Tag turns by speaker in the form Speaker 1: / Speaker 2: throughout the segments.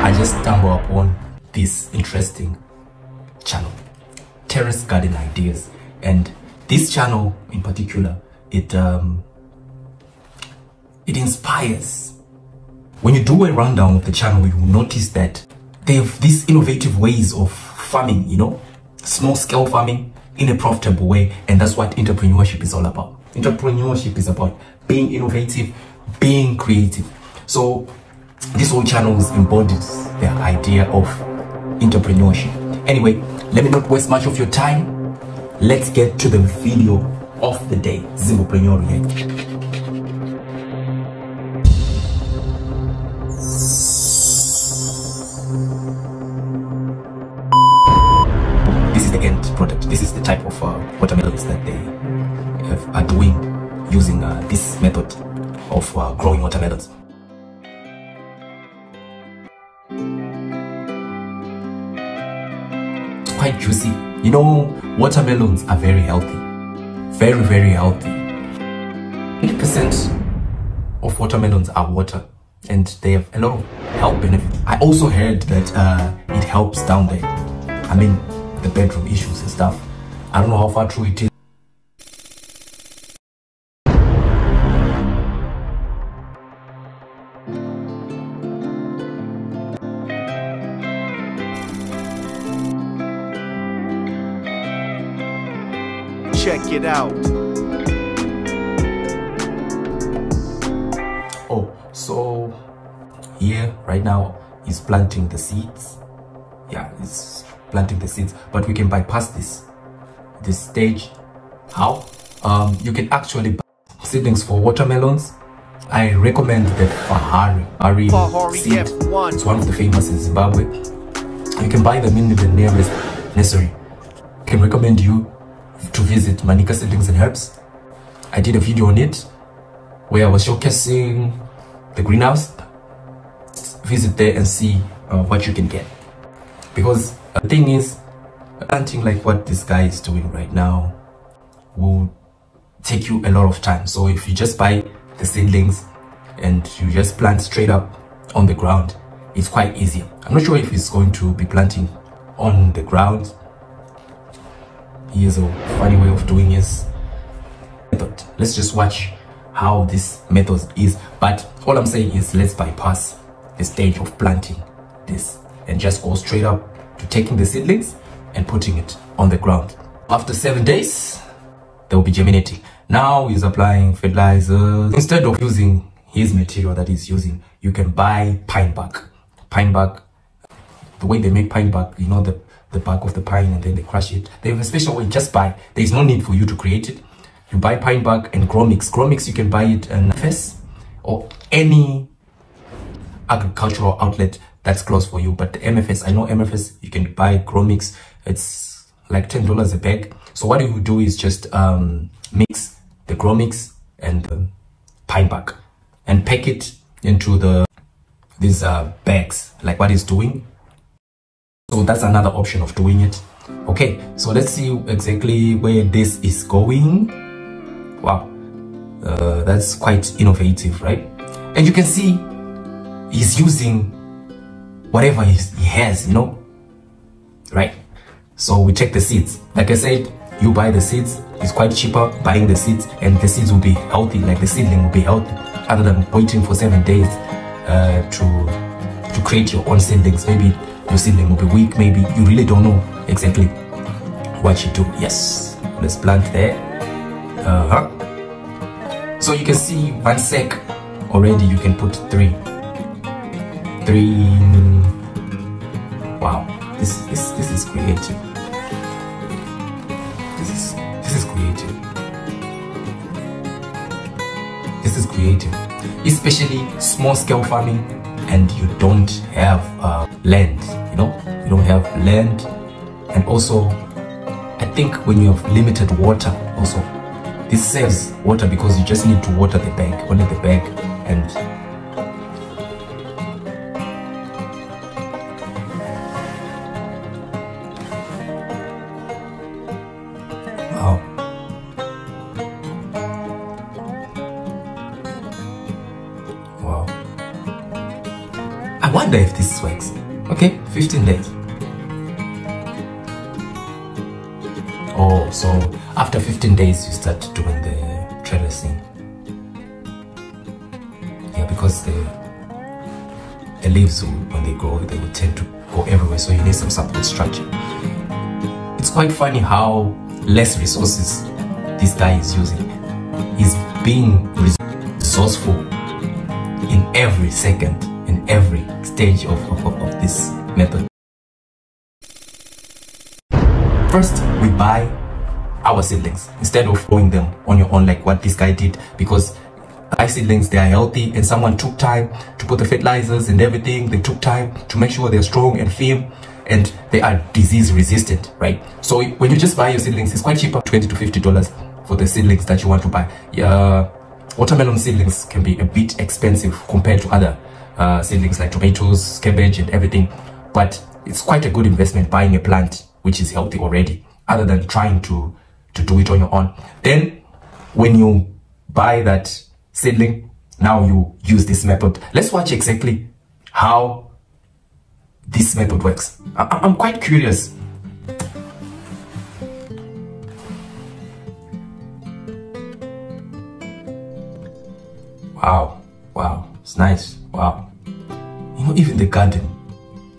Speaker 1: I just stumbled upon this interesting channel, Terrace Garden Ideas. And this channel in particular, it inspires. When you do a rundown of the channel, you will notice that they have these innovative ways of farming, you know, small scale farming in a profitable way. And that's what entrepreneurship is all about. Entrepreneurship is about being innovative, being creative. So this whole channel embodies the idea of entrepreneurship. Anyway, let me not waste much of your time. Let's get to the video of the day. Zimbopreneur React. This is the end product. This is the type of watermelons that they are doing using this method of growing watermelons. Quite juicy. You know, watermelons are very healthy. Very, very healthy. 80% of watermelons are water, and they have a lot of health benefits. I also heard that it helps down there. I mean, the bedroom issues and stuff. I don't know how far true it is.
Speaker 2: Check it out.
Speaker 1: Oh, so here right now he's planting the seeds. Yeah, he's planting the seeds, but we can bypass this stage. How? You can actually buy seedlings for watermelons. I recommend the Fahari seed. It's one of the famous in Zimbabwe. You can buy them in the nearest nursery. I can recommend you to visit Manika Seedlings and Herbs. I did a video on it where I was showcasing the greenhouse. Visit there and see what you can get. Because the thing is, planting like what this guy is doing right now will take you a lot of time. So if you just buy the seedlings and you just plant straight up on the ground, it's quite easy. I'm not sure if he's going to be planting on the ground. He has a funny way of doing his method. Let's just watch how this method is. But all I'm saying is let's bypass the stage of planting this and just go straight up to taking the seedlings and putting it on the ground. After 7 days, they will be germinating. Now he's applying fertilizers. Instead of using his material that he's using, you can buy pine bark. Pine bark, the way they make pine bark, you know, the bark of the pine, and then they crush it. They have a special way. Just buy. There is no need for you to create it. You buy pine bark and grow mix. Grow mix, you can buy it in FS or any agricultural outlet that's close for you. But the MFS, I know MFS, you can buy grow mix. It's like $10 a bag. So what you do is just mix the grow mix and the pine bark and pack it into these bags, like what he's doing. So that's another option of doing it. Okay, so let's see exactly where this is going. Wow, that's quite innovative, right? And you can see he's using whatever he has, you know, right? So we take the seeds. Like I said, you buy the seeds. It's quite cheaper buying the seeds, and the seeds will be healthy, like the seedling will be healthy, other than waiting for 7 days to create your own seedlings. Maybe your seedling will be weak, maybe you really don't know exactly what you do. Yes, let's plant there. So you can see 1 sack already. You can put three. Wow, this is creative. This is creative. This is creative, especially small scale farming, and you don't have land. You know, you don't have land, and also I think when you have limited water, also this saves water because you just need to water the bag, only the bag, and wow. Wow. I wonder if this works. Okay, 15 days. Oh, so after 15 days you start doing the trellising. Yeah, because the leaves, when they grow, they will tend to go everywhere, so you need some support structure. It's quite funny how less resources this guy is using. He's being resourceful in every second, in every stage of this method. First, we buy our seedlings instead of growing them on your own like what this guy did, because seedlings, they are healthy and someone took time to put the fertilizers and everything. They took time to make sure they're strong and firm and they are disease resistant, right? So when you just buy your seedlings, it's quite cheaper, $20 to $50 for the seedlings that you want to buy. Watermelon seedlings can be a bit expensive compared to other seedlings like tomatoes, cabbage and everything, but it's quite a good investment buying a plant which is healthy already, other than trying to do it on your own. Then when you buy that seedling, now you use this method. Let's watch exactly how this method works. I'm quite curious. Wow, it's nice. Wow, you know, even the garden,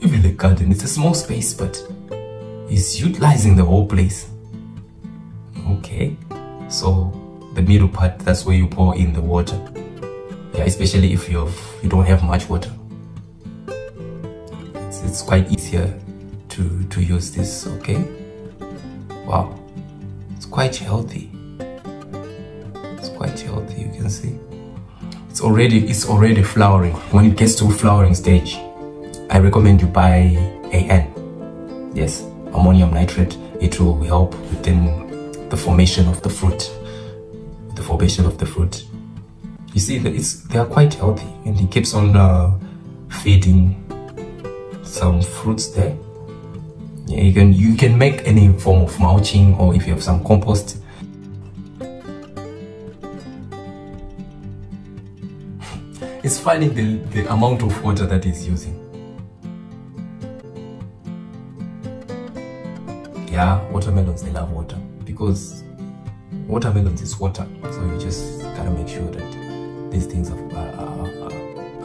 Speaker 1: it's a small space, but it's utilizing the whole place. Okay, so the middle part, that's where you pour in the water. Yeah, especially if you don't have much water. It's quite easier to use this. Okay, wow, it's quite healthy. You can see it's already flowering. When it gets to flowering stage, I recommend you buy AN. Yes, ammonium nitrate. It will help within the formation of the fruit. You see that they are quite healthy, and he keeps on feeding some fruits there. Yeah, you can make any form of mulching, or if you have some compost. It's funny the amount of water that he's using. Yeah, watermelons, they love water, because watermelons is water, so you just gotta make sure that these things are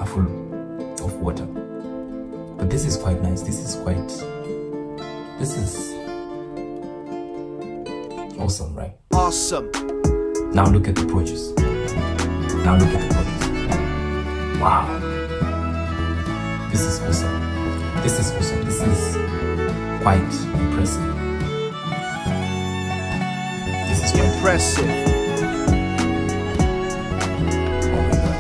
Speaker 1: full of water. But this is quite nice. This is awesome, right?
Speaker 2: Awesome.
Speaker 1: Now look at the produce. Wow, this is awesome. This is quite impressive.
Speaker 2: Impressive.
Speaker 1: Oh my God.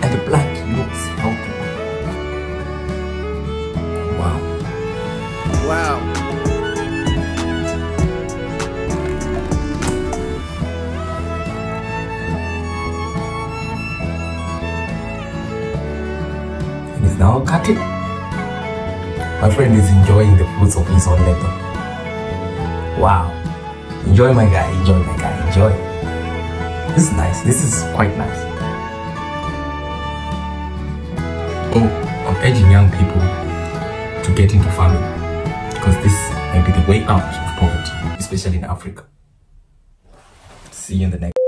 Speaker 1: And the plant looks healthy. Wow. And it's now cutting. My friend is enjoying the fruits of his own labor. Wow. Enjoy my guy, enjoy. This is nice. This is quite nice. Oh, I'm urging young people to get into farming, because this might be the way out of poverty, especially in Africa. See you in the next